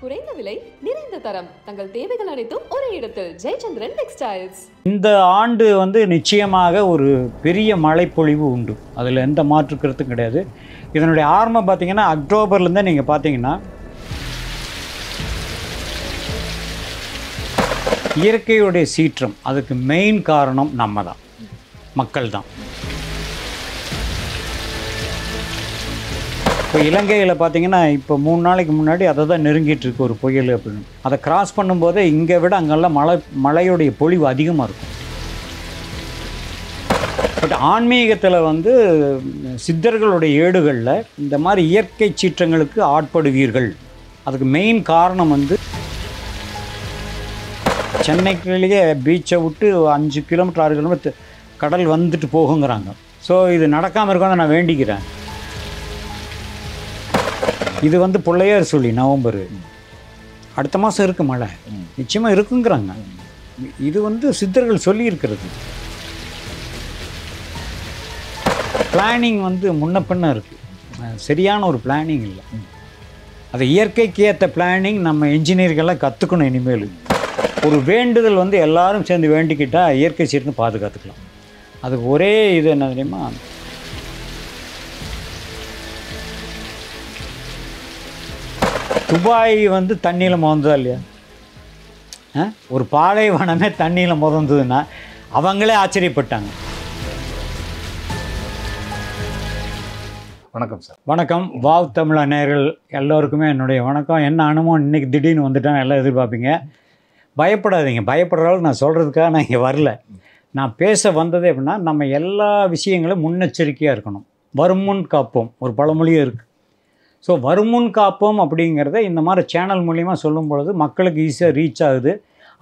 குறைந்த விலை நிறைந்த தரம் தங்கள் தேவைகள் அனைத்தும் ஒரே இடத்தில் ஜெயச்சந்திரன் டெக்ஸ்டைல்ஸ். இந்த ஆண்டு நிச்சயமாக ஒரு பெரிய மழைப்பொழிவு உண்டு, அதில் எந்த மாற்று கருத்தும் கிடையாது. இதனுடைய ஆரம்பம் பார்த்தீங்கன்னா அக்டோபர்லேருந்தே நீங்கள் பார்த்தீங்கன்னா இயற்கையுடைய சீற்றம், அதுக்கு மெயின் காரணம் நம்ம தான், மக்கள் தான். இப்போ இலங்கையில் பார்த்தீங்கன்னா இப்போ 3 நாளைக்கு முன்னாடி அதை தான் நெருங்கிட்டு இருக்கு ஒரு புயல் அப்படின்னு. அதை கிராஸ் பண்ணும்போதே இங்கே விட அங்கெல்லாம் மழையுடைய பொழிவு அதிகமாக இருக்கும். பட் ஆன்மீகத்தில் சித்தர்களுடைய ஏடுகளில் இந்த மாதிரி இயற்கை சீற்றங்களுக்கு ஆட்படுவீர்கள். அதுக்கு மெயின் காரணம் சென்னைக்குள்ளேயே பீச்சை விட்டு 5 கிலோமீட்டர் 6 கிலோமீட்டர் கடல் வந்துட்டு போகுங்கிறாங்க. ஸோ இது நடக்காமல் இருக்கணும் நான் வேண்டிக்கிறேன். இது பிள்ளையார் சொல்லி நவம்பர் அடுத்த மாதம் இருக்குது, மழை நிச்சயமாக இருக்குங்கிறாங்க. இது சித்தர்கள் சொல்லி இருக்கிறது. பிளானிங் முன்ன பின்ன இருக்குது, சரியான ஒரு பிளானிங் இல்லை. அது இயற்கைக்கு ஏற்ற பிளானிங் நம்ம என்ஜினியர்கள்லாம் கற்றுக்கணும். இனிமேல் ஒரு வேண்டுதல் எல்லாரும் சேர்ந்து வேண்டிக்கிட்டால் இயற்கை சீர்னு பாதுகாத்துக்கலாம். அதுக்கு ஒரே இது என்ன தெரியுமா, துபாய் தண்ணியில் முதந்ததா இல்லையா? ஒரு பாலைவனமே தண்ணியில் முதந்ததுன்னா அவங்களே ஆச்சரியப்பட்டாங்க. வணக்கம் சார். வணக்கம். வாவ் தமிழா நேயர்கள் எல்லோருக்குமே என்னுடைய வணக்கம். என்ன அனுபவம் இன்றைக்கி திடீர்னு வந்துட்டாங்க எல்லாம் எதிர்பார்ப்பீங்க. பயப்படாதீங்க. பயப்படுற அளவுக்கு நான் சொல்கிறதுக்காக நான் இங்கே வரல. நான் பேச வந்ததே அப்படின்னா, நம்ம எல்லா விஷயங்களும் முன்னெச்சரிக்கையாக இருக்கணும். வருமுன் காப்போம் ஒரு பழமொழியும் இருக்குது. ஸோ வருமுன் காப்போம் அப்படிங்கிறத இந்த மாதிரி சேனல் மூலிமா சொல்லும் பொழுது மக்களுக்கு ஈஸியாக ரீச் ஆகுது.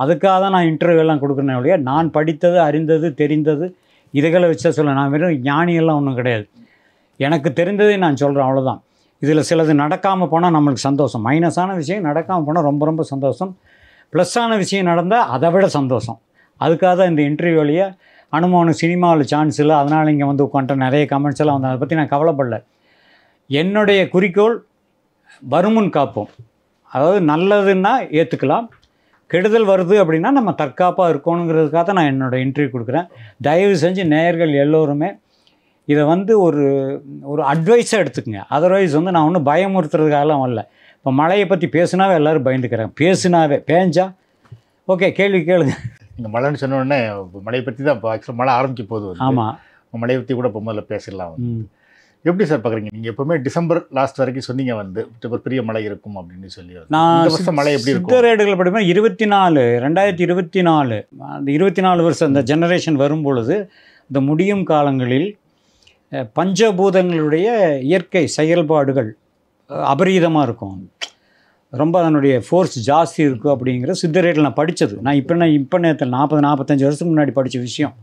அதுக்காக தான் நான் இன்டர்வியூலாம் கொடுக்குறேன் ஒழிய நான் படித்தது, அறிந்தது, தெரிந்தது இதுகளை வச்சா சொல்ல, நான் வெறும் ஞானியெல்லாம் ஒன்றும் கிடையாது. எனக்கு தெரிந்ததை நான் சொல்கிறேன், அவ்வளோதான். இதில் சிலது நடக்காமல் போனால் நம்மளுக்கு சந்தோஷம். மைனஸான விஷயம் நடக்காமல் போனால் ரொம்ப ரொம்ப சந்தோஷம். ப்ளஸ்ஸான விஷயம் நடந்தால் அதை விட சந்தோஷம். அதுக்காக தான் இந்த இன்டர்வியூலையே அனுபவம் சினிமாவில் சான்ஸ் இல்லை, அதனால் இங்கே உட்காந்துட்டு நிறைய கமெண்ட்ஸ் எல்லாம் அதை பற்றி நான் கவலைப்படல. என்னுடைய குறிக்கோள் வருமுன் காப்போம். அதாவது நல்லதுன்னா ஏற்றுக்கலாம், கெடுதல் வருது அப்படின்னா நம்ம தற்காப்பாக இருக்கணுங்கிறதுக்காக தான் நான் என்னோடய இன்டர்வியூ கொடுக்குறேன். தயவு செஞ்சு நேயர்கள் எல்லோருமே இதை ஒரு அட்வைஸாக எடுத்துக்கங்க. அதர்வைஸ் நான் ஒன்றும் பயமுறுத்துறதுக்காகலாம் வரல. இப்போ மழையை பற்றி பேசுனாவே எல்லோரும் பயந்துக்கிறாங்க. பேசுனாவே பேஞ்சா ஓகே, கேள்வி கேளுங்க. நீங்கள் மழைன்னு சொன்ன உடனே மழையை பற்றி தான் இப்போ ஆக்சுவலாக மழை ஆரம்பிக்க போகுது. ஆமாம், மழையை பற்றி கூட இப்போ முதல்ல பேசிடலாம். எப்படி சார் பார்க்குறீங்க? நீங்கள் எப்போவுமே டிசம்பர் லாஸ்ட் வரைக்கும் சொன்னீங்க ஒரு பெரிய மழை இருக்கும் அப்படின்னு சொல்லி. நான் மழை எப்படி இருக்கும்? சித்தரேடுகள் படிப்பேன் 2024 அந்த 24 வருஷம் அந்த ஜெனரேஷன் வரும் பொழுது இந்த முடியும் காலங்களில் பஞ்சபூதங்களுடைய இயற்கை செயல்பாடுகள் அபரீதமாக இருக்கும். ரொம்ப அதனுடைய ஃபோர்ஸ் ஜாஸ்தி இருக்கும் அப்படிங்கிற சித்தரேட்டில் நான் படித்தது. நான் இப்போ நேரத்தில் 40-45 வருஷத்துக்கு முன்னாடி படித்த விஷயம்.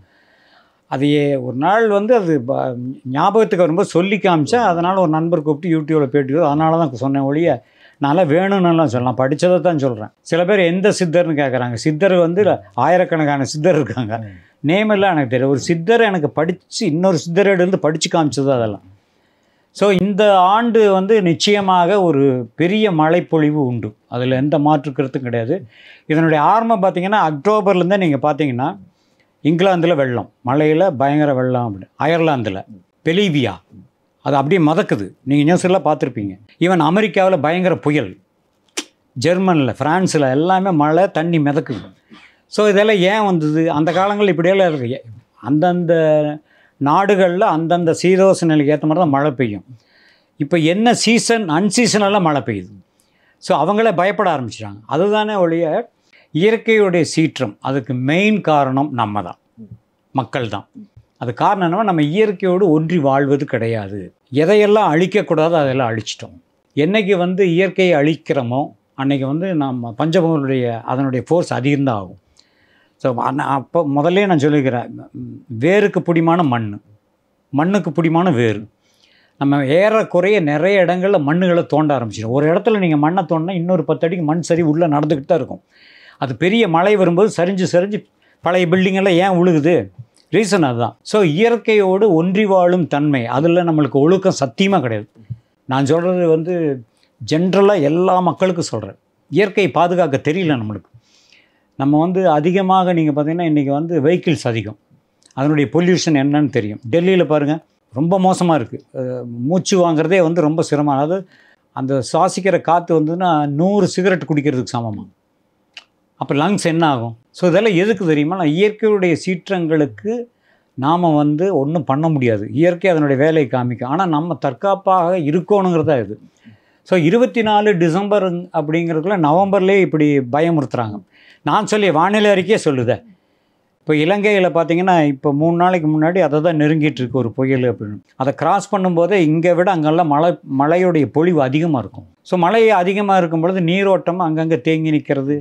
அதையே ஒரு நாள் அது ஞாபகத்துக்கு வரும்போது சொல்லி காமிச்சா, அதனால் ஒரு நண்பர் கூப்பிட்டு யூடியூப்பில் பேட்டியோ, அதனால தான் சொன்னேன் ஒழிய நல்லா வேணும்னுலாம் சொல்லலாம், படித்ததை தான் சொல்கிறேன். சில பேர் எந்த சித்தர்னு கேட்குறாங்க. சித்தர் ஆயிரக்கணக்கான சித்தர் இருக்காங்க, நேம் எல்லாம் எனக்கு தெரியும். ஒரு சித்தர் எனக்கு படித்து இன்னொரு சித்தரிடம் படித்து காமிச்சது அதெல்லாம். ஸோ இந்த ஆண்டு நிச்சயமாக ஒரு பெரிய மழைப்பொழிவு உண்டு, அதில் எந்த மாற்று கருத்தும் கிடையாது. இதனுடைய ஆரம்பம் பார்த்திங்கன்னா அக்டோபர்லேருந்தே நீங்கள் பார்த்தீங்கன்னா இங்கிலாந்தில் வெள்ளம், மழையில் பயங்கர வெள்ளம். அப்படி அயர்லாந்தில் பெலிவியா அது அப்படியே மதக்குது, நீங்கள் நியூஸெல்லாம் பார்த்துருப்பீங்க. ஈவன் அமெரிக்காவில் பயங்கர புயல், ஜெர்மனியில், ஃப்ரான்ஸில் எல்லாமே மழை தண்ணி மிதக்குது. ஸோ இதெல்லாம் ஏன் வந்தது? அந்த காலங்களில் இப்படியெல்லாம் இருக்குது. அந்தந்த நாடுகளில் அந்தந்த சீதோஷ நிலைக்கு ஏற்ற மாதிரி தான் மழை பெய்யும். இப்போ என்ன சீசன் அன்சீசனெல்லாம் மழை பெய்யுது. ஸோ அவங்களே பயப்பட ஆரம்பிச்சிட்டாங்க. அதுதானே ஒழிய இயற்கையுடைய சீற்றம், அதுக்கு மெயின் காரணம் நம்ம தான், மக்கள் தான். அது காரணம் என்னன்னா, நம்ம இயற்கையோடு ஒன்றி வாழ்வது கிடையாது. எதையெல்லாம் அழிக்கக்கூடாதோ அதெல்லாம் அழிச்சிட்டோம். என்றைக்கு இயற்கையை அழிக்கிறோமோ அன்றைக்கி நம்ம பஞ்சபூதங்களுடைய அதனுடைய ஃபோர்ஸ் அதிகம்தான் ஆகும். ஸோ அப்போ முதல்ல நான் சொல்லிக்கிறேன், வேருக்கு பிடிமான மண்ணுக்கு பிடிமான வேறு. நம்ம ஏறக்குறைய நிறைய இடங்களில் மண்ணுகளை தோண்ட ஆரம்பிச்சிடும். ஒரு இடத்துல நீங்கள் மண்ணை தோண்டினா இன்னொரு 10 அடிக்கு மண் சரி உள்ளே நடந்துக்கிட்டு தான் இருக்கும். அது பெரிய மழை வரும்போது சரிஞ்சு பழைய பில்டிங்கெல்லாம் ஏன் உழுகுது? ரீசன் அதுதான். ஸோ இயற்கையோடு ஒன்றி வாழும் தன்மை, அதில் நம்மளுக்கு ஒழுக்கம் சத்தியமாக கிடையாது. நான் சொல்கிறது ஜென்ரலாக எல்லா மக்களுக்கும் சொல்கிறேன். இயற்கையை பாதுகாக்க தெரியல நம்மளுக்கு. நம்ம வந்து அதிகமாக நீங்கள் பார்த்தீங்கன்னா இன்றைக்கி வந்து வெஹிக்கிள்ஸ் அதிகம், அதனுடைய பொல்யூஷன் என்னன்னு தெரியும். டெல்லியில் பாருங்கள் ரொம்ப மோசமாக இருக்குது, மூச்சு வாங்குறதே வந்து ரொம்ப சிரமம். அதாவது அந்த சுவாசிக்கிற காற்று வந்ததுன்னா 100 சிகரெட் குடிக்கிறதுக்கு சமமாக. அப்போ லங்ஸ் என்ன ஆகும்? ஸோ இதெல்லாம் எதுக்கு தெரியுமா? நான் இயற்கையுடைய சீற்றங்களுக்கு நாம் வந்து ஒன்றும் பண்ண முடியாது, இயற்கை அதனுடைய வேலையை காமிக்கும். ஆனால் நம்ம தற்காப்பாக இருக்கணுங்கிறதா இது. ஸோ 24 டிசம்பர் அப்படிங்கிறதுக்குள்ள நவம்பர்லேயே இப்படி பயமுறுத்துகிறாங்க. நான் சொல்லி வானிலை அறிக்கையே சொல்லுதே. இப்போ இலங்கையில் பார்த்தீங்கன்னா இப்போ 3 நாளைக்கு முன்னாடி அதை தான் நெருங்கிட்டு இருக்கு ஒரு புயல் அப்படின்னு. அதை கிராஸ் பண்ணும்போதே இங்கே விட அங்கெல்லாம் மழையுடைய பொழிவு அதிகமாக இருக்கும். ஸோ மழை அதிகமாக இருக்கும் பொழுது நீரோட்டம் அங்கங்கே தேங்கி நிற்கிறது,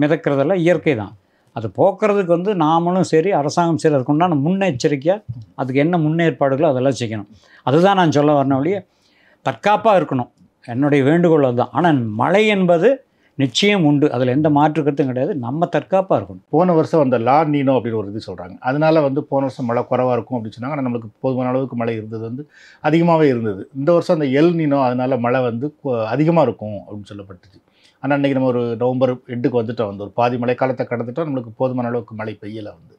மிதக்கிறதெல்லாம் இயற்கை தான். அது போக்குறதுக்கு வந்து நாமளும் சரி அரசாங்கம் சரி அதுக்குண்டான முன்னெச்சரிக்கையாக அதுக்கு என்ன முன்னேற்பாடுகளோ அதெல்லாம் செய்யணும். அதுதான் நான் சொல்ல வரணும் ஒழிய தற்காப்பாக இருக்கணும், என்னுடைய வேண்டுகோள் அதுதான். ஆனால் மழை என்பது நிச்சயம் உண்டு, அதில் எந்த மாற்று கருத்தும் கிடையாது. நம்ம தற்காப்பாக இருக்கணும். போன வருஷம் அந்த லா நீனோ அப்படின்னு ஒரு இது சொல்கிறாங்க, அதனால வந்து போன வருஷம் மழை குறைவாக இருக்கும் அப்படின்னு சொன்னாங்க. ஆனால் நம்மளுக்கு போதுமான அளவுக்கு மழை இருந்தது வந்து அதிகமாகவே இருந்தது. இந்த வருஷம் அந்த எல் நீனோ அதனால மழை வந்து அதிகமாக இருக்கும் அப்படின்னு சொல்லப்பட்டுச்சு. ஆனால் அன்றைக்கி நம்ம ஒரு நவம்பர் 8க்கு வந்துட்டோம், வந்து ஒரு பாதி மழைக்காலத்தை கடந்துட்டோம், நம்மளுக்கு போதுமான அளவுக்கு மழை பெய்யலை வந்து.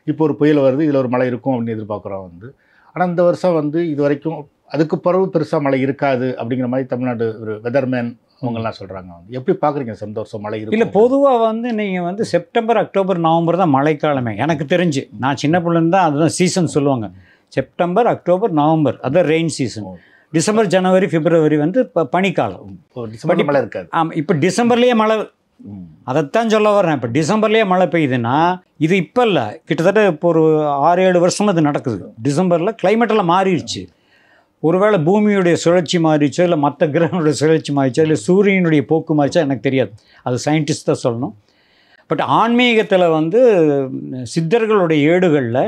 இப்போ ஒரு புயல் வருது, இதில் ஒரு மழை இருக்கும் அப்படின்னு எதிர்பார்க்குறோம் வந்து. ஆனால் இந்த வருஷம் வந்து இது வரைக்கும் அதுக்கு பிறகு பெருசாக மழை இருக்காது அப்படிங்கிற மாதிரி தமிழ்நாடு ஒரு வெதர்மேன் அவங்கெல்லாம் சொல்கிறாங்க. வந்து எப்படி பார்க்குறீங்க இந்த வருஷம் மழை இருக்கும்? இல்லை, பொதுவாக வந்து நீங்கள் வந்து செப்டம்பர் அக்டோபர் நவம்பர் தான் மழைக்காலமே எனக்கு தெரிஞ்சு. நான் சின்ன பிள்ளைன்னு தான் அதுதான் சீசன் சொல்லுவாங்க. செப்டம்பர் அக்டோபர் நவம்பர் அதுதான் ரெயின் சீசன். டிசம்பர் ஜனவரி பிப்ரவரி வந்து இப்போ பனிக்காலம். டிசம்பர் மழை இருக்காது. ஆமாம், இப்போ டிசம்பர்லேயே மழை, அதைத்தான் சொல்ல வரேன். இப்போ டிசம்பர்லேயே மழை பெய்யுதுன்னா இது இப்போ இல்லை, கிட்டத்தட்ட இப்போ ஒரு 6-7 வருஷமாக இது நடக்குது. டிசம்பரில் கிளைமேட்டெல்லாம் மாறிடுச்சு. ஒருவேளை பூமியுடைய சுழற்சி மாறிச்சோ இல்லை மற்ற கிரகங்களுடைய சுழற்சி மாறிச்சோ இல்லை சூரியனுடைய போக்கு மாறிச்சோ எனக்கு தெரியாது, அது சயின்டிஸ்ட் தான் சொல்லணும். பட் ஆன்மீகத்தில் வந்து சித்தர்களுடைய ஏடுகளில்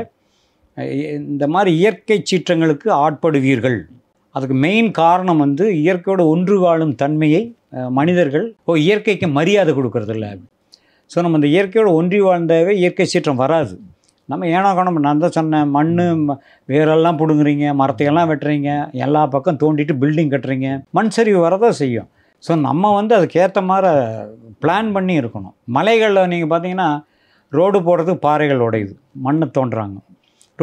இந்த மாதிரி இயற்கை சீற்றங்களுக்கு ஆட்படுவீர்கள், அதுக்கு மெயின் காரணம் வந்து இயற்கையோட ஒன்று வாழும் தன்மையை மனிதர்கள் இயற்கைக்கு மரியாதை கொடுக்கறதில்ல. ஸோ நம்ம இந்த இயற்கையோட ஒன்றி வாழ்ந்தாவே இயற்கை சீற்றம் வராது. நம்ம ஏனோ காணும், நான் தான் சொன்னேன், மண் வேரெல்லாம் பிடுங்குறீங்க, மரத்தையெல்லாம் வெட்டுறீங்க, எல்லா பக்கம் தோண்டிட்டு பில்டிங் கட்டுறீங்க, மண் சரிவு வரதான் செய்யும். ஸோ நம்ம வந்து அதுக்கேற்ற மாதிரி பிளான் பண்ணி இருக்கணும். மலைகளில் நீங்கள் பார்த்தீங்கன்னா ரோடு போடுறதுக்கு பாறைகள் உடையுது, மண்ணை தோன்றுறாங்க.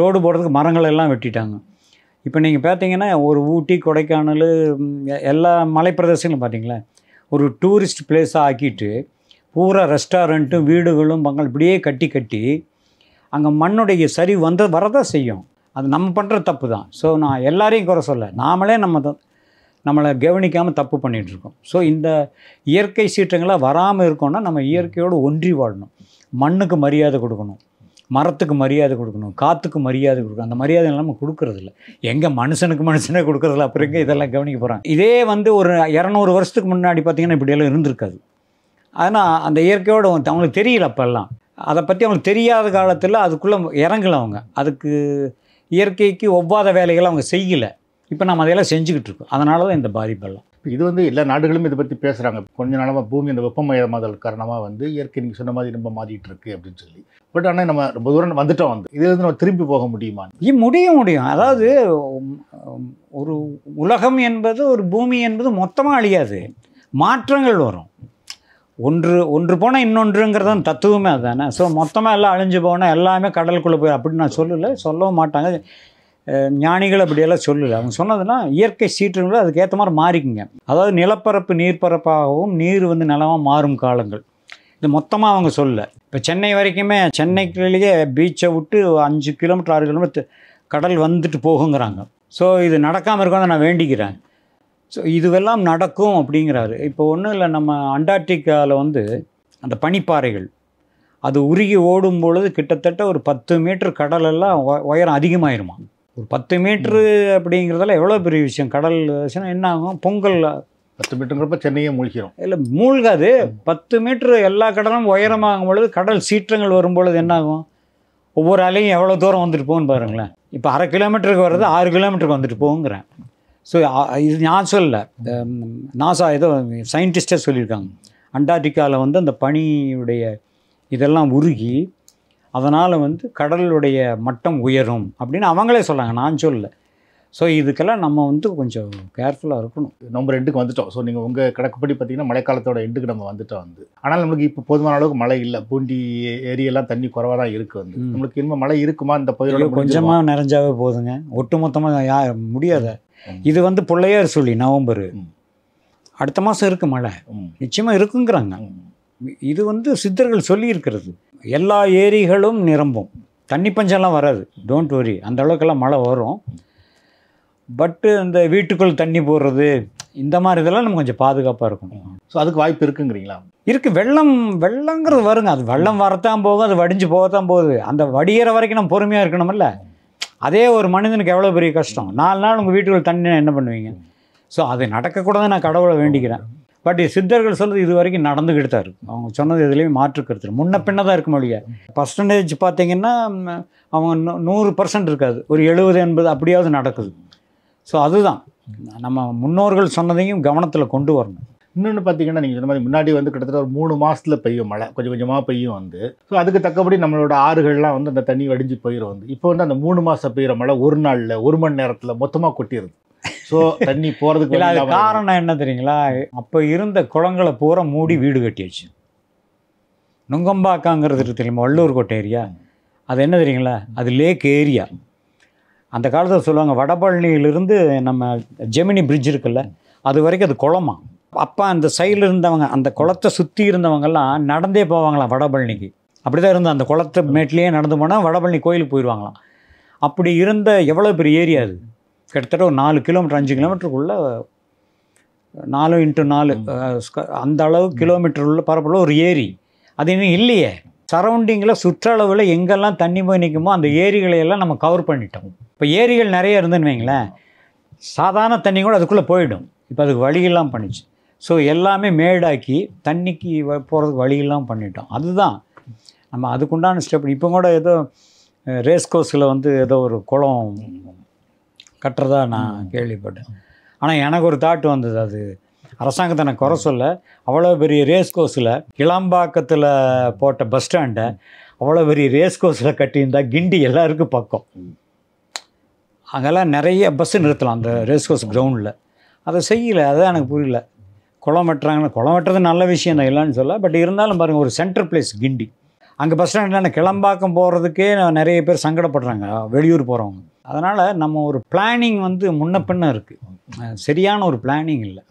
ரோடு போடுறதுக்கு மரங்கள் எல்லாம் வெட்டிட்டாங்க. இப்போ நீங்கள் பார்த்தீங்கன்னா ஒரு ஊட்டி கொடைக்கானல் எல்லா மலைப்பிரதேசங்களும் பார்த்தீங்களா ஒரு டூரிஸ்ட் பிளேஸாக ஆக்கிட்டு பூரா ரெஸ்டாரண்ட்டும் வீடுகளும் பங்கள் இப்படியே கட்டி அங்கே மண்ணுடைய சரி வரதான் செய்யும். அது நம்ம பண்ணுற தப்பு தான். ஸோ நான் எல்லாரையும் குறை சொல்ல, நாமளே நம்மளை கவனிக்காமல் தப்பு பண்ணிகிட்ருக்கோம். ஸோ இந்த இயற்கை சீற்றங்களாக வராமல் இருக்கோன்னா நம்ம இயற்கையோடு ஒன்றி வாழணும். மண்ணுக்கு மரியாதை கொடுக்கணும், மரத்துக்கு மரியாதை கொடுக்கணும், காற்றுக்கு மரியாதை கொடுக்கணும். அந்த மரியாதை நம்ம கொடுக்குறதில்ல. எங்கே மனுஷனே கொடுக்குறதில்ல, அப்புறம் எங்கே இதெல்லாம் கவனிக்க போகிறாங்க. இதே வந்து ஒரு 200 வருஷத்துக்கு முன்னாடி பார்த்திங்கன்னா இப்படியெல்லாம் இருந்திருக்காது. ஆனால் அந்த இயற்கையோடு அவங்களுக்கு தெரியல, அப்போல்லாம் அதை பற்றி அவங்களுக்கு தெரியாத காலத்தில் அதுக்குள்ளே இறங்கலை அவங்க. அதுக்கு இயற்கைக்கு ஒவ்வாத வேலைகளை அவங்க செய்யலை. இப்போ நம்ம அதையெல்லாம் செஞ்சுக்கிட்டு இருக்கோம். அதனால தான் இந்த பாதிப்பெல்லாம். இது வந்து எல்லா நாடுகளும் இதை பற்றி பேசுகிறாங்க. கொஞ்ச நாளமாக பூமி அந்த வெப்பமயமாதல் காரணமாக வந்து இயற்கை நீங்கள் சொன்ன மாதிரி ரொம்ப மாறிட்டு இருக்கு அப்படின்னு சொல்லி. பட் ஆனால் நம்ம ரொம்ப தூரம் வந்துட்டோம். வந்து இதிலிருந்து நம்ம திரும்பி போக முடியுமா? முடியும். அதாவது ஒரு உலகம் என்பது, ஒரு பூமி என்பது மொத்தமாக அழியாது, மாற்றங்கள் வரும். ஒன்று போனால் இன்னொன்றுங்கிறதான் தத்துவமே அதுதானே. ஸோ மொத்தமாக எல்லாம் அழிஞ்சு போனால் எல்லாமே கடலுக்குள்ளே போய் அப்படின்னு நான் சொல்லவும் மாட்டாங்க. ஞானிகள் அப்படியெல்லாம் சொல்லலை. அவங்க சொன்னதுன்னா இயற்கை சீற்றங்களும் அதுக்கேற்ற மாதிரி மாறிக்குங்க. அதாவது நிலப்பரப்பு நீர்ப்பரப்பாகவும் நீர் வந்து நிலமாக மாறும் காலங்கள் இது மொத்தமாக அவங்க சொல்லலை. இப்போ சென்னை வரைக்குமே, சென்னைக்குள்ளேயே பீச்சை விட்டு 5 கிலோமீட்டர் 6 கிலோமீட்டர் கடல் வந்துட்டு போகுங்கிறாங்க. ஸோ இது நடக்காமல் இருக்கணும் நான் வேண்டிக்கிறேன். ஸோ இதுவெல்லாம் நடக்கும் அப்படிங்கிறாரு. இப்போ ஒன்றும் இல்லை, நம்ம அண்டார்டிகாவில் வந்து அந்த பனிப்பாறைகள் அது உருகி ஓடும் பொழுது கிட்டத்தட்ட ஒரு 10 மீட்டர் கடலெல்லாம் உயரம் அதிகமாயிருமா. ஒரு 10 மீட்ரு அப்படிங்கிறதெல்லாம் எவ்வளோ பெரிய விஷயம். கடல் என்ன ஆகும், பொங்கல் 10 மீட்டருங்கிறப்ப சென்னையே மூழ்கிறோம். இல்லை மூழ்காது, 10 மீட்ரு எல்லா கடலும் உயரமாகும் பொழுது கடல் சீற்றங்கள் வரும்பொழுது என்னாகும், ஒவ்வொரு அலையும் எவ்வளோ தூரம் வந்துட்டு போகுன்னு பாருங்களேன். இப்போ 1/2 கிலோமீட்டருக்கு வர்றது 6 கிலோமீட்டருக்கு வந்துட்டு போகுங்கிறேன். ஸோ இது நான் சொல்லலை, நாசா ஏதோ சயின்டிஸ்டே சொல்லியிருக்காங்க. அண்டார்டிகாவில் வந்து அந்த பனியுடைய இதெல்லாம் உருகி அதனால் வந்து கடலுடைய மட்டம் உயரும் அப்படின்னு அவங்களே சொன்னாங்க, நான் சொல்லலை. ஸோ இதுக்கெல்லாம் நம்ம வந்து கொஞ்சம் கேர்ஃபுல்லாக இருக்கணும். நவம்பர் எண்டுக்கு வந்துட்டோம். ஸோ நீங்கள் உங்கள் கணக்குப்படி பார்த்தீங்கன்னா மழைக்காலத்தோட எண்டுக்கு நம்ம வந்துட்டோம் ஆனால் நம்மளுக்கு இப்போ போதுமான அளவுக்கு மழை இல்லை. பூண்டி ஏரியெல்லாம் தண்ணி குறைவாக தான் இருக்குது நம்மளுக்கு இன்னும் மழை இருக்குமா இந்த பயிரோட? கொஞ்சமாக நிறைஞ்சாவே போதுங்க, ஒட்டுமொத்தமாக முடியாத. இது வந்து பிள்ளையார் சொல்லி நவம்பர் அடுத்த மாதம் இருக்குது மழை, நிச்சயமாக இருக்குங்கிறாங்க. இது வந்து சித்தர்கள் சொல்லி இருக்கிறது. எல்லா ஏரிகளும் நிரம்பும், தண்ணி பஞ்சம்லாம் வராது, டோன்ட் வரி. அந்த அளவுக்கெல்லாம் மழை வரும். பட்டு இந்த வீட்டுக்குள் தண்ணி போடுறது இந்த மாதிரி இதெல்லாம் நம்ம கொஞ்சம் பாதுகாப்பாக இருக்கணும். ஸோ அதுக்கு வாய்ப்பு இருக்குங்கிறீங்களா? இருக்குது. வெள்ளங்கிறது வருங்க, அது வெள்ளம் வரத்தான் போகும், அது வடிஞ்சு போகத்தான் போகுது. அந்த வடிகிற வரைக்கும் நம்ம பொறுமையாக இருக்கணும்ல. அதே ஒரு மனிதனுக்கு எவ்வளோ பெரிய கஷ்டம். 4 நாள் உங்கள் வீட்டுக்குள்ள தண்ணி என்ன பண்ணுவீங்க? ஸோ அது நடக்கக்கூடாது, நான் கடவுளை வேண்டிக்கிறேன். பட் சித்தர்கள் சொல்கிறது இது வரைக்கும் நடந்துக்கிட்டு தான் இருக்குது. அவங்க சொன்னது எதுலேயும் மாற்றுக்கிறது முன்ன பின்ன தான் இருக்க முடியாது. பர்சன்டேஜ் பார்த்தீங்கன்னா அவங்க 100% இருக்காது, ஒரு 70-80 அப்படியாவது நடக்குது. ஸோ அதுதான் நம்ம முன்னோர்கள் சொன்னதையும் கவனத்தில் கொண்டு வரணும். இன்னொன்று பார்த்தீங்கன்னா நீங்கள் சொன்ன மாதிரி முன்னாடி வந்து கிட்டத்தட்ட ஒரு 3 மாதத்தில் பெய்யும் மழை, கொஞ்சம் கொஞ்சமாக பெய்யும் ஸோ அதுக்கு தக்கபடி நம்மளோட ஆறுகள்லாம் வந்து அந்த தண்ணி வடிஞ்சு போயிடும் இப்போ வந்து அந்த 3 மாதம் பெய்கிற மழை ஒரு நாளில் 1 மணி நேரத்தில் மொத்தமாக கொட்டிடுது. ஸோ தண்ணி போகிறதுக்கு இல்லை, காரணம் என்ன தெரியுங்களா? அப்போ இருந்த குளங்களை பூரா மூடி வீடு கட்டியாச்சு. நுங்கம்பாக்காங்கிறது இருக்கு தெரியுமா, வள்ளூர் கோட்டை ஏரியா, அது என்ன தெரியுங்களா? அது லேக் ஏரியா. அந்த காலத்தில் சொல்லுவாங்க வடபழனியிலிருந்து நம்ம ஜெமினி பிரிட்ஜ் இருக்குல்ல, அது வரைக்கும் அது குளமா. அப்போ அந்த சைடில் இருந்தவங்க, அந்த குளத்தை சுற்றி இருந்தவங்கெல்லாம் நடந்தே போவாங்களாம் வடபழனிக்கு. அப்படி தான் இருந்த அந்த குளத்தை மேட்லேயே நடந்து போனால் வடபழனி கோயிலுக்கு போயிடுவாங்களாம். அப்படி இருந்த எவ்வளோ பெரிய ஏரியா அது, கிட்டத்தட்ட ஒரு 4 கிலோமீட்டர் 5 கிலோமீட்டருக்குள்ளே 4x4 அந்த அளவு கிலோமீட்டர் உள்ள பரப்புள்ள ஒரு ஏரி. அது இன்னும் இல்லையே. சரௌண்டிங்கில் சுற்றளவில் எங்கெல்லாம் தண்ணி போய் நிற்குமோ அந்த ஏரிகளையெல்லாம் நம்ம கவர் பண்ணிட்டோம். இப்போ ஏரிகள் நிறைய இருந்துன்னு வைங்களேன், சாதாரண தண்ணி கூட அதுக்குள்ளே போயிடும். இப்போ அதுக்கு வழியெல்லாம் பண்ணிச்சு. ஸோ எல்லாமே மேடாக்கி தண்ணிக்கு போகிறதுக்கு வழியெல்லாம் பண்ணிட்டோம். அதுதான் நம்ம அதுக்குண்டான ஸ்டெப். இப்போ கூட ஏதோ ரேஸ் கோர்ஸில் வந்து ஏதோ ஒரு குளம் கட்டுறதா நான் கேள்விப்பட்டேன். ஆனால் எனக்கு ஒரு தாட் வந்தது, அது அரசாங்கத்தை நான் குறை சொல்ல, அவ்வளோ பெரிய ரேஸ் கோர்ஸில் கிளம்பாக்கத்தில் போட்ட பஸ் ஸ்டாண்டை அவ்வளோ பெரிய ரேஸ் கோர்ஸில் கட்டியிருந்தா கிண்டி எல்லாருக்கும் பக்கம், அங்கெல்லாம் நிறைய பஸ்ஸு நிறுத்தலாம் அந்த ரேஸ் கோர்ஸ் கிரவுண்டில். அதை செய்யலை, அதுதான் எனக்கு புரியல. குளம் வெட்டுறாங்கன்னா, குளம் வெட்டுறது நல்ல விஷயம் தான், இல்லைன்னு சொல்ல. பட் இருந்தாலும் பாருங்கள், ஒரு சென்ட்ரல் பிளேஸ் கிண்டி, அங்கே பஸ் ஸ்டாண்டில் கிளம்பாக்கம் போகிறதுக்கே நிறைய பேர் சங்கடப்படுறாங்க, வெளியூர் போகிறவங்க. அதனால் நம்ம ஒரு பிளானிங் வந்து முன்ன பின்ன இருக்குது, சரியான ஒரு பிளானிங் இல்லை.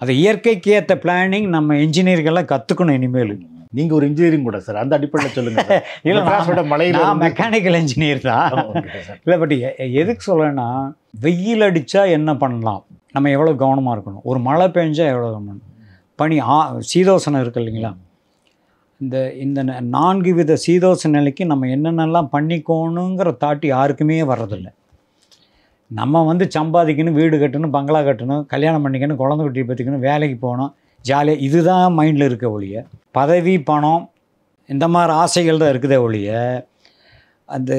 அது இயற்கைக்கு ஏற்ற பிளானிங் நம்ம இன்ஜினியர்கள்லாம் கற்றுக்கணும் இனிமேல். நீங்கள் ஒரு இன்ஜினியரிங் கூட சார், அந்த அடிப்படையில் சொல்லுங்கள். இல்லை, மழையில் மெக்கானிக்கல் இன்ஜினியர் தான். இல்லை, பட் எதுக்கு சொல்கிறேன்னா, வெயில் அடித்தா என்ன பண்ணலாம், நம்ம எவ்வளோ கவனமாக இருக்கணும், ஒரு மழை பெஞ்சால் எவ்வளோ கவனம், பனி சீதோசனம் இருக்குது இல்லைங்களா, இந்த 4 வித சீதோசன நிலைக்கு நம்ம என்னென்னலாம் பண்ணிக்கணுங்கிற தாட்டி யாருக்குமே வர்றதில்லை. நம்ம வந்து சம்பாதிக்கணும், வீடு கட்டணும், பங்களா கட்டணும், கல்யாணம் பண்ணிக்கணும், குழந்தை குட்டி பற்றிக்கணும், வேலைக்கு போகணும், ஜாலியாக, இதுதான் மைண்டில் இருக்க ஒழிய, பதவி பணம் இந்த மாதிரி ஆசைகள் தான் இருக்குதே ஒழிய, அந்த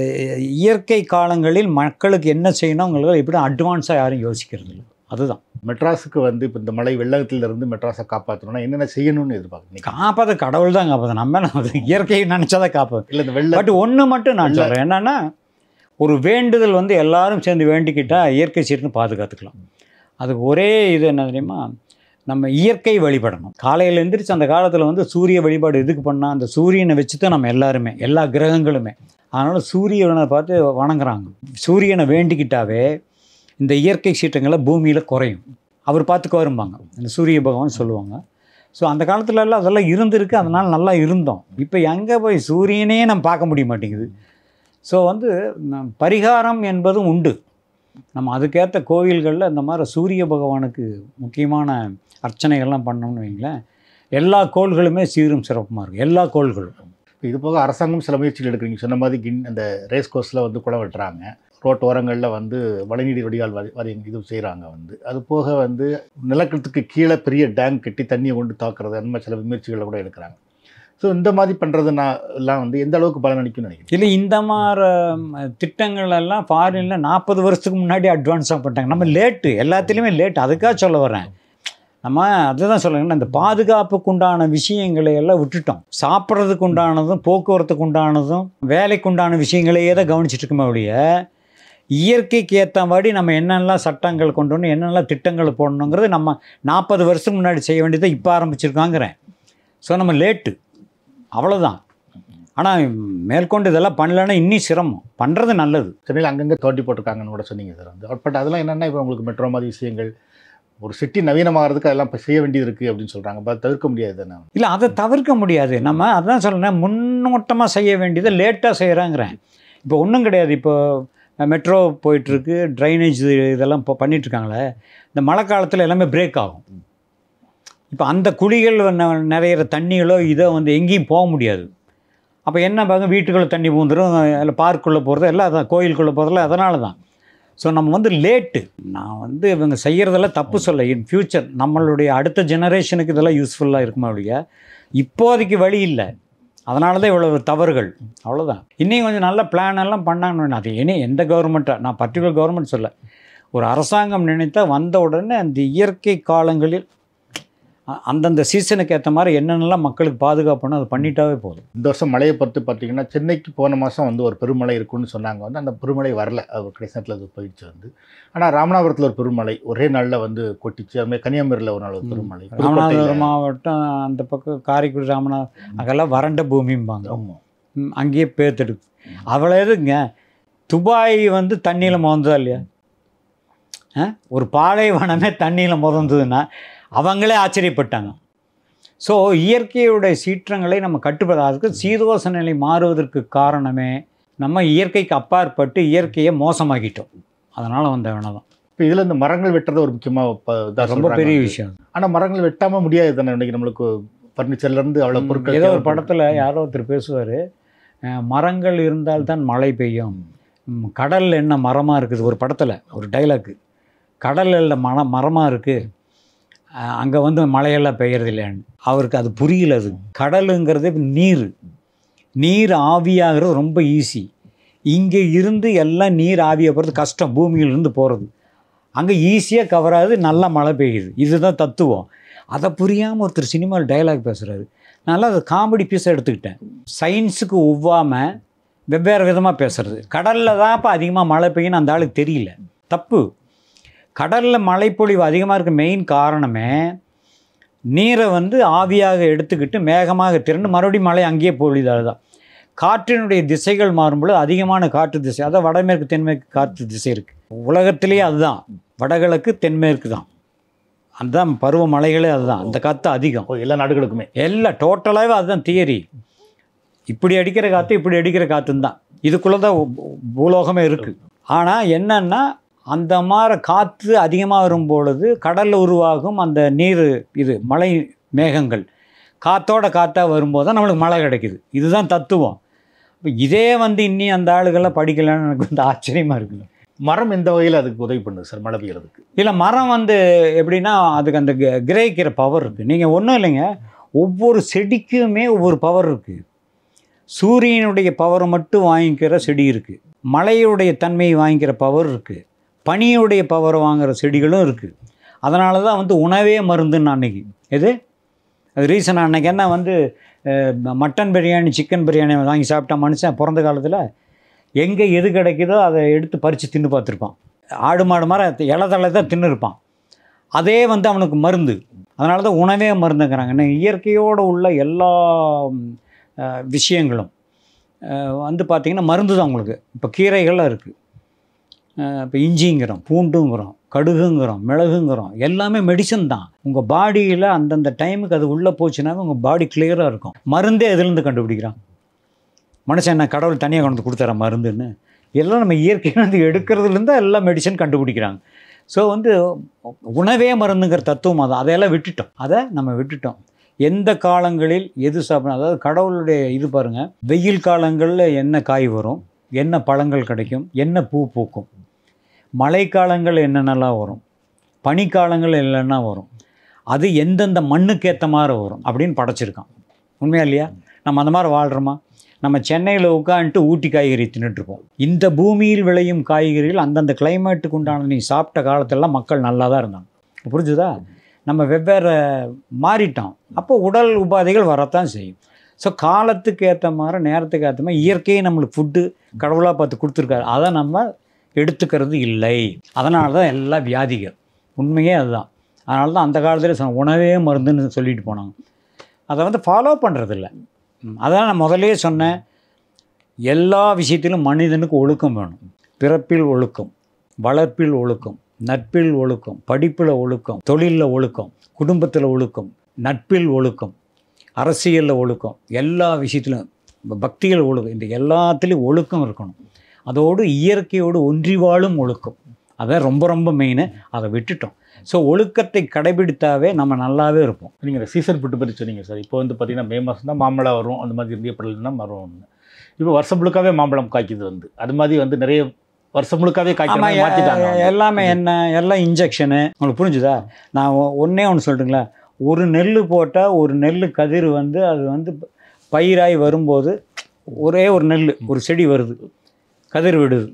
இயற்கை காலங்களில் மக்களுக்கு என்ன செய்யணுங்கிறது எப்படி அட்வான்ஸாக யாரும் யோசிக்கிறது இல்லை. அதுதான் மெட்ராஸுக்கு வந்து இப்போ இந்த மழை வெள்ளத்திலிருந்து மெட்ராஸை காப்பாற்றணும்னா என்னென்ன செய்யணும்னு எதிர்பார்க்குறீங்க? காப்பாற்ற கடவுள் தான் காப்பாற்ற, நம்ம இயற்கையை நினச்சாதான் காப்பாற்று. இல்லை, இந்த வெள்ளம். பட் ஒன்று மட்டும் நான் சொல்கிறேன் என்னென்னா, ஒரு வேண்டுதல் வந்து எல்லாரும் சேர்ந்து வேண்டிக்கிட்டால் இயற்கை சீர்னு பாதுகாத்துக்கலாம். அதுக்கு ஒரே இது என்ன தெரியுமா, நம்ம இயற்கை வழிபடணும். காலையில் எந்திரிச்சு அந்த காலத்தில் வந்து சூரிய வழிபாடு எதுக்கு பண்ணால், அந்த சூரியனை வச்சு தான் நம்ம எல்லாருமே, எல்லா கிரகங்களுமே. அதனால் சூரியனை பார்த்து வணங்குறாங்க. சூரியனை வேண்டிக்கிட்டாவே இந்த இயற்கை சீற்றங்களை பூமியில் குறையும், அவர் பார்த்துக்குவாரும்பாங்க, இந்த சூரிய பகவான் சொல்லுவாங்க. ஸோ அந்த காலத்துலலாம் அதெல்லாம் இருந்திருக்கு, அதனால் நல்லா இருந்தோம். இப்போ எங்கே போய் சூரியனே நம்ம பார்க்க முடிய மாட்டேங்குது. ஸோ வந்து பரிகாரம் என்பதும் உண்டு. நம்ம அதுக்கேற்ற கோவில்களில் இந்த மாதிரி சூரிய பகவானுக்கு முக்கியமான அர்ச்சனைகள்லாம் பண்ணோம்னு வைங்களேன், எல்லா கோள்களுமே சீரும் சிறப்புமாக இருக்கும், எல்லா கோள்களும். இது போக அரசாங்கம் சில முயற்சிகள் எடுக்கிறீங்க. சொன்ன மாதிரி அந்த ரேஸ் கோர்ஸில் வந்து குளம் வெட்டுறாங்க, ரோட் ஓரங்களில் வந்து மழைநீர் வடிகால் இது செய்கிறாங்க. அது போக வந்து நிலக்கத்துக்கு கீழே பெரிய டேங்க் கட்டி தண்ணியை கொண்டு தாக்குறது, அந்த மாதிரி சில முயற்சிகளை கூட எடுக்கிறாங்க. ஸோ இந்த மாதிரி பண்ணுறதுனா எல்லாம் வந்து எந்த அளவுக்கு பலன் அளிக்கும்னு நினைக்கிறேன். இல்லை, இந்த மாதிரி திட்டங்கள் எல்லாம் ஃபாரினில் 40 வருஷத்துக்கு முன்னாடி அட்வான்ஸாக பண்ணிட்டாங்க. நம்ம லேட்டு, எல்லாத்துலேயுமே லேட்டு. அதுக்காக சொல்ல வரேன். நம்ம அதுதான் சொல்லுங்கன்னா, இந்த பாதுகாப்புக்கு உண்டான விஷயங்களை எல்லாம் விட்டுட்டோம். சாப்பிட்றதுக்கு உண்டானதும், போக்குவரத்துக்கு உண்டானதும், வேலைக்கு உண்டான விஷயங்களையே தான் கவனிச்சுட்டு இருக்கோமே ஒழிய, இயற்கைக்கு ஏற்ற மாதிரி நம்ம என்னென்னலாம் சட்டங்கள் கொண்டு வரணும், என்னென்னலாம் திட்டங்கள் போடணுங்கிறது நம்ம 40 வருஷத்துக்கு முன்னாடி செய்ய வேண்டியதை இப்போ ஆரம்பிச்சிருக்காங்கிறேன். ஸோ நம்ம லேட்டு, அவ்வளோதான். ஆனால் மேற்கொண்டு இதெல்லாம் பண்ணலன்னா இன்னும் சிரமம். பண்ணுறது நல்லது. சென்னையில் அங்கங்கே தோண்டி போட்டிருக்காங்கன்னு கூட சொன்னீங்க சார். வந்து பட் அதெல்லாம் என்னென்னா இப்போ உங்களுக்கு மெட்ரோ மாதிரி விஷயங்கள், ஒரு சிட்டி நவீனமாகிறதுக்கு அதெல்லாம் இப்போ செய்ய வேண்டியது இருக்குது அப்படின்னு சொல்கிறாங்க. பட் தவிர்க்க முடியாது தானே? இல்லை, அதை தவிர்க்க முடியாது. நம்ம அதான் சொல்கிறேன், முன்னோட்டமாக செய்ய வேண்டியதை லேட்டாக செய்கிறாங்கிறேன். இப்போ ஒன்றும் கிடையாது. இப்போ மெட்ரோ போயிட்டுருக்கு, ட்ரைனேஜ் இதெல்லாம் இப்போ பண்ணிகிட்ருக்காங்களே, இந்த மழை காலத்தில் எல்லாமே பிரேக் ஆகும். இப்போ அந்த குழிகள் நிறையிற தண்ணிகளோ இதோ வந்து எங்கேயும் போக முடியாது. அப்போ என்ன பார்க்க, வீட்டுக்குள்ளே தண்ணி பூந்துடும், இல்லை பார்க்குள்ளே போகிறது எல்லாம் அதான், கோயிலுக்குள்ளே போகிறதில்ல, அதனால தான். ஸோ நம்ம வந்து லேட்டு. நான் வந்து இவங்க செய்கிறதெல்லாம் தப்பு சொல்ல. இன் ஃப்யூச்சர் நம்மளுடைய அடுத்த ஜெனரேஷனுக்கு இதெல்லாம் யூஸ்ஃபுல்லாக இருக்குமா ஒழிய இப்போதைக்கு வழி இல்லை. அதனால தான் இவ்வளோ தவறுகள், அவ்வளோதான். இன்னும் கொஞ்சம் நல்ல பிளான் எல்லாம் பண்ணாங்கன்னு, அது இனி எந்த கவர்மெண்ட்டாக, நான் பர்டிகுலர் கவர்மெண்ட் சொல்ல, ஒரு அரசாங்கம் நினைத்தா வந்த உடனே அந்த இயற்கை காலங்களில் அந்தந்த சீசனுக்கு ஏற்ற மாதிரி என்னென்னலாம் மக்களுக்கு பாதுகாப்புன்னு அது பண்ணிட்டாவே போதும். இந்த வருஷம் மழையை பொறுத்து பார்த்தீங்கன்னா, சென்னைக்கு போன மாதம் வந்து ஒரு பெருமழை இருக்குன்னு சொன்னாங்க. வந்து அந்த பெருமழை வரல, அது கடைசி நேரத்தில் அது போயிடுச்சு வந்து. ஆனால் ராமநாதபுரத்தில் ஒரு பெருமழை ஒரே நாளில் வந்து கொட்டிச்சு. அதுமாதிரி கன்னியாகுமரியில் ஒரு நாள் ஒரு பெருமழை. ராமநாதபுரம் மாவட்டம் அந்த பக்கம் காரைக்குடி, ராமநாதபுரம் அங்கெல்லாம் வறண்ட பூமிம்பாங்க. அங்கேயே பேர்த்தெடுக்கு. அவ்வளோ எதுங்க, துபாய் வந்து தண்ணியில் மோந்ததா இல்லையா? ஒரு பாலைவனமே தண்ணியில் மோந்ததுன்னா அவங்களே ஆச்சரியப்பட்டாங்க. ஸோ இயற்கையுடைய சீற்றங்களை நம்ம கட்டுப்படுறதுக்கு, சீதோஷ நிலை மாறுவதற்கு காரணமே நம்ம இயற்கைக்கு அப்பாற்பட்டு இயற்கையை மோசமாக்கிட்டோம். அதனால் வந்த வேணாம் தான். இப்போ இதில் இந்த மரங்கள் வெட்டுறது ஒரு முக்கியமாக ரொம்ப பெரிய விஷயம். ஆனால் மரங்கள் வெட்டாமல் முடியாது தானே. இன்றைக்கி நம்மளுக்கு ஃபர்னிச்சர்லேருந்து அவ்வளோ பொருட்கள். ஏதோ ஒரு படத்தில் யாரோ ஒருத்தர் பேசுவார், மரங்கள் இருந்தால்தான் மழை பெய்யும், கடலில் என்ன மரமாக இருக்குது. ஒரு படத்தில் ஒரு டைலாக்கு, கடலில் மரமாக இருக்குது, அங்கே வந்து மழையெல்லாம் பெய்யறது இல்லைன்னு. அவருக்கு அது புரியல. அது கடலுங்கிறது நீர் ஆவியாகிறது ரொம்ப ஈஸி. இங்கே இருந்து எல்லாம் நீர் ஆவியாக போகிறது கஷ்டம், பூமியிலிருந்து போகிறது. அங்கே ஈஸியாக கவராது, நல்லா மழை பெய்யுது. இதுதான் தத்துவம். அதை புரியாமல் ஒருத்தர் சினிமாவில் டைலாக் பேசுகிறாரு. நல்லா அதை காமெடி பீஸாக எடுத்துக்கிட்டேன். சயின்ஸுக்கு ஒவ்வாமல் வெவ்வேறு விதமாக பேசுகிறது. கடலில் தான் இப்போ அதிகமாக மழை பெய்யுன்னு அந்த ஆளுக்கு தெரியல. தப்பு. கடலில் மழைப்பொழிவு அதிகமாக இருக்க மெயின் காரணமே நீரை வந்து ஆவியாக எடுத்துக்கிட்டு மேகமாக திரண்டு மறுபடியும் மழை அங்கேயே பொழிதால் தான். காற்றினுடைய திசைகள் மாறும்பொழுது அதிகமான காற்று திசை, அதான் வடமேற்கு தென்மேற்கு காற்று திசை இருக்குது உலகத்திலேயே. அதுதான் வடகிழக்கு தென்மேற்கு தான், அதுதான் பருவமழைகளே. அதுதான் அந்த காற்று அதிகம் எல்லா நாடுகளுக்குமே. எல்லாம் டோட்டலாகவே அதுதான் தியரி. இப்படி அடிக்கிற காற்று இப்படி அடிக்கிற காற்றுன்னு தான், இதுக்குள்ளே தான் பூலோகமே இருக்குது. ஆனால் என்னன்னா, அந்த மாதிரி காற்று அதிகமாக வரும்பொழுது கடலில் உருவாகும் அந்த நீர், இது மழை மேகங்கள் காற்றோட காற்றாக வரும்போது தான் நம்மளுக்கு மழை கிடைக்குது. இதுதான் தத்துவம். இப்போ இதே வந்து இன்னி அந்த ஆளுகள்லாம் படிக்கலான்னு எனக்கு வந்து ஆச்சரியமாக இருக்குது. மரம் எந்த வகையில் அதுக்கு உதவி பண்ணுது சார் மழை பெய்யறதுக்கு? இல்லை, மரம் வந்து எப்படின்னா அதுக்கு அந்த கிரகிக்கிற பவர் இருக்குது. நீங்கள் ஒன்றும் இல்லைங்க, ஒவ்வொரு செடிக்குமே ஒவ்வொரு பவர் இருக்குது. சூரியனுடைய பவரை மட்டும் வாங்கிக்கிற செடி இருக்குது, மழையுடைய தன்மையை வாங்கிக்கிற பவர் இருக்குது, பனியுடைய பவரை வாங்குகிற செடிகளும் இருக்குது. அதனால தான் வந்து உணவே மருந்துன்னு அன்றைக்கி எது அது ரீசன். அன்றைக்கி என்ன வந்து மட்டன் பிரியாணி சிக்கன் பிரியாணி வாங்கி சாப்பிட்டா மனுஷன் பிறந்த காலத்தில் எங்கே எது கிடைக்குதோ அதை எடுத்து பறித்து தின்னு பார்த்துருப்பான். ஆடு மாடு மாதிரி இலதலை தான் தின்னு இருப்பான். அதே வந்து அவனுக்கு மருந்து. அதனால தான் உணவே மருந்துங்கிறாங்க. இன்னும் இயற்கையோடு உள்ள எல்லா விஷயங்களும் வந்து பார்த்திங்கன்னா மருந்து தான் உங்களுக்கு. இப்போ கீரைகள்லாம் இருக்குது, இப்போ இஞ்சிங்கிறோம், பூண்டுங்கிறோம், கடுகுங்கிறோம், மிளகுங்கிறோம், எல்லாமே மெடிசன் தான். உங்கள் பாடியில் அந்தந்த டைமுக்கு அது உள்ளே போச்சுனாவே உங்கள் பாடி கிளியராக இருக்கும். மருந்தே எதுலேருந்து கண்டுபிடிக்கிறான் மனுஷன்? என்ன கடவுள் தனியாக கொண்டு கொடுத்துற மருந்துன்னு? எல்லாம் நம்ம இயற்கையிலேருந்து எடுக்கிறதுலேருந்து எல்லாம் மெடிசன் கண்டுபிடிக்கிறாங்க. ஸோ வந்து உணவே மருந்துங்கிற தத்துவம் அது. அதையெல்லாம் நம்ம விட்டுட்டோம். எந்த காலங்களில் எது சாப்பிடணும், அதாவது கடவுளுடைய இது பாருங்கள், வெயில் காலங்களில் என்ன காய் வரும், என்ன பழங்கள் கிடைக்கும், என்ன பூ பூக்கும், மழைக்காலங்கள் என்னென்னலாம் வரும், பனிக்காலங்கள் என்னென்னா வரும், அது எந்தெந்த மண்ணுக்கு ஏற்ற மாதிரி வரும் அப்படின்னு படைச்சிருக்கான். உண்மையா இல்லையா? நம்ம அந்த மாதிரி வாழ்கிறோமா? நம்ம சென்னையில் உட்காந்துட்டு ஊட்டி காய்கறி தின்னுட்ருப்போம். இந்த பூமியில் விளையும் காய்கறிகள் அந்தந்த கிளைமேட்டுக்கு உண்டான நீ சாப்பிட்ட காலத்திலலாம் மக்கள் நல்லா தான் இருந்தாங்க. புரிஞ்சுதா? நம்ம வெவ்வேறு மாறிட்டோம். அப்போ உடல் உபாதைகள் வரத்தான் செய்யும். ஸோ காலத்துக்கு ஏற்ற மாதிரி நேரத்துக்கு ஏற்ற மாதிரி இயற்கையை நம்மளுக்கு ஃபுட்டு கடவுளாக பார்த்து கொடுத்துருக்காரு. அதை நம்ம எடுத்துக்கிறது இல்லை. அதனால தான் எல்லா வியாதிகள். உண்மையே அதுதான். அதனால தான் அந்த காலத்தில் உணவே மருந்துன்னு சொல்லிட்டு போனாங்க. அதை வந்து ஃபாலோ பண்ணுறதில்ல. அதான் நான் முதலே சொன்னேன், எல்லா விஷயத்திலும் மனிதனுக்கு ஒழுக்கம் வேணும். பிறப்பில் ஒழுக்கம், வளர்ப்பில் ஒழுக்கம், நட்பில் ஒழுக்கம், படிப்பில் ஒழுக்கம், தொழிலில் ஒழுக்கம், குடும்பத்தில் ஒழுக்கம், நட்பில் ஒழுக்கம், அரசியலில் ஒழுக்கம், எல்லா விஷயத்திலும் பக்தியில் ஒழுக்கம், இந்த எல்லாத்துலேயும் ஒழுக்கம் இருக்கணும். அதோடு இயற்கையோடு ஒன்றி வாழும் ஒழுக்கம், அதான் ரொம்ப ரொம்ப மெயின். அதை விட்டுட்டோம். ஸோ ஒழுக்கத்தை கடைபிடித்தாவே நம்ம நல்லாவே இருப்போம். நீங்கள் சீசன் ஃபுட்டு பற்றி சொன்னீங்க சார். இப்போ வந்து பார்த்தீங்கன்னா மே மாதம் தான் மாம்பழம் வரும், அந்த மாதிரி இந்திய படலாம் மரம் ஒன்று. இப்போ வருஷம் முழுக்காவே மாம்பழம் காய்க்குது. வந்து அது மாதிரி வந்து நிறைய வருஷம் முழுக்காவே காய்க்காம எல்லாமே என்ன எல்லாம் இன்ஜெக்ஷனு. உங்களுக்கு புரிஞ்சுதா? நான் ஒன்றே ஒன்று சொல்லிட்டுங்களா, ஒரு நெல் போட்டால் ஒரு நெல் கதிர் வந்து அது வந்து பயிராகி வரும்போது ஒரே ஒரு நெல் ஒரு செடி வருது, கதிர் விடுது.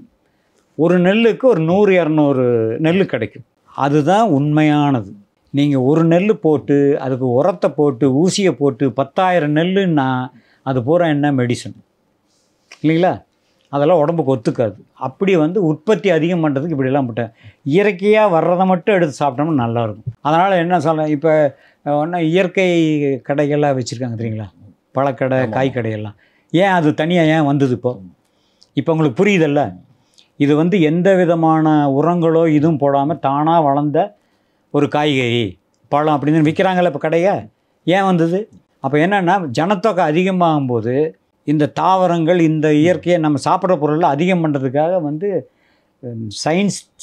ஒரு நெல்லுக்கு ஒரு 100-200 நெல் கிடைக்கும். அதுதான் உண்மையானது. நீங்கள் ஒரு நெல் போட்டு அதுக்கு உரத்தை போட்டு ஊசியை போட்டு 10,000 நெல்லுன்னா அது பூரா என்ன மெடிசன் இல்லைங்களா? அதெல்லாம் உடம்புக்கு ஒத்துக்காது. அப்படி வந்து உற்பத்தி அதிகம் பண்ணுறதுக்கு இப்படிலாம் போட்டேன். இயற்கையாக வர்றதை மட்டும் எடுத்து சாப்பிட்டோம்னா நல்லாயிருக்கும். அதனால் என்ன சொல்ல, இப்போ ஒன்றா இயற்கை கடைகள்லாம் வச்சுருக்காங்க தெரியுங்களா, பழக்கடை, காய்கடையெல்லாம். ஏன் அது தனியாக ஏன் வந்தது? இப்போ உங்களுக்கு புரியுதல்ல? இது வந்து எந்த விதமான உரங்களோ இதுவும் போடாமல் தானாக வளர்ந்த ஒரு காய்கறி, பழம் அப்படின்னு விற்கிறாங்களே இப்போ கடையை. ஏன் வந்தது? அப்போ என்னென்னா, ஜனத்தொகை அதிகமாகும்போது இந்த தாவரங்கள், இந்த இயற்கையை நம்ம சாப்பிட்ற பொருளில் அதிகம் பண்ணுறதுக்காக வந்து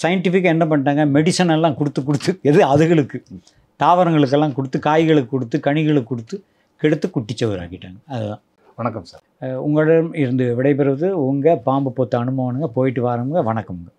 சயின்டிஃபிக்காக என்ன பண்ணிட்டாங்க, மெடிசன் எல்லாம் கொடுத்து எது அதுகளுக்கு, தாவரங்களுக்கெல்லாம் கொடுத்து, காய்களுக்கு கொடுத்து, கனிகளுக்கு கொடுத்து கெடுத்து குட்டிச்சவராக்கிட்டாங்க. அதுதான். வணக்கம் சார். உங்களிடம் இருந்து விடைபெறுவது உங்கள் பாம்பு பொத்த அனுபவனுங்க. போயிட்டு வாரங்க. வணக்கம்ங்க.